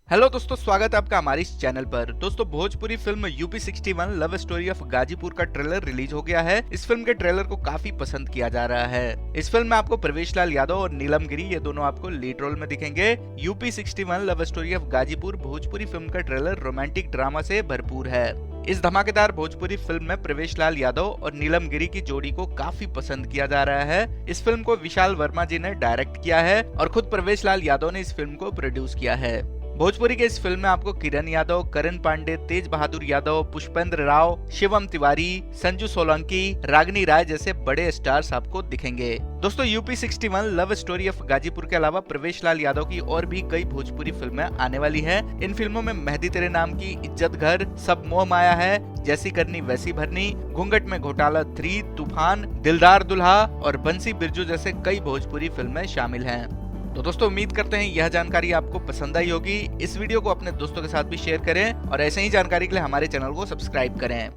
Hello दोस्तों, स्वागत है आपका हमारे इस चैनल पर। दोस्तों, Bhojpuri film UP 61 love story of Ghazipur का ट्रेलर रिलीज हो गया है। इस फिल्म के ट्रेलर को काफी पसंद किया जा रहा है। इस फिल्म में आपको प्रवेश लाल यादव और नीलम गिरी ये दोनों आपको लीड रोल में दिखेंगे। UP 61 love story of Ghazipur Bhojpuri film का ट्रेलर रोमांटिक ड्रामा से भरपूर है। इस धमाकेदार भोजपुरी फिल्म में प्रवेश लाल यादव और नीलम गिरी की जोड़ी को काफी पसंद किया जा रहा है। इस फिल्म को विशाल वर्मा जी ने डायरेक्ट किया है और खुद प्रवेश लाल यादव ने इस फिल्म को प्रोड्यूस किया है। भोजपुरी के इस फिल्म में आपको किरण यादव, करण पांडे, तेज बहादुर यादव, पुष्पेंद्र राव, शिवम तिवारी, संजू सोलंकी, रागिनी राय जैसे बड़े स्टार्स आपको दिखेंगे। दोस्तों, UP 61 love story of Ghazipur के अलावा प्रवेश लाल यादव की और भी कई भोजपुरी फिल्में आने वाली हैं। इन फिल्मों में मेहंदी तेरे नाम की, इज्जत घर, सब मोह माया है, जैसी करनी वैसी भरनी, घूंघट में घोटाला 3, तूफान, दिलदार दुल्हा और बंसी बिरजू जैसे कई भोजपुरी फिल्में शामिल हैं। तो दोस्तों, उम्मीद करते हैं यह जानकारी आपको पसंद आई होगी। इस वीडियो को अपने दोस्तों के साथ भी शेयर करें और ऐसे ही जानकारी के लिए हमारे चैनल को सब्सक्राइब करें।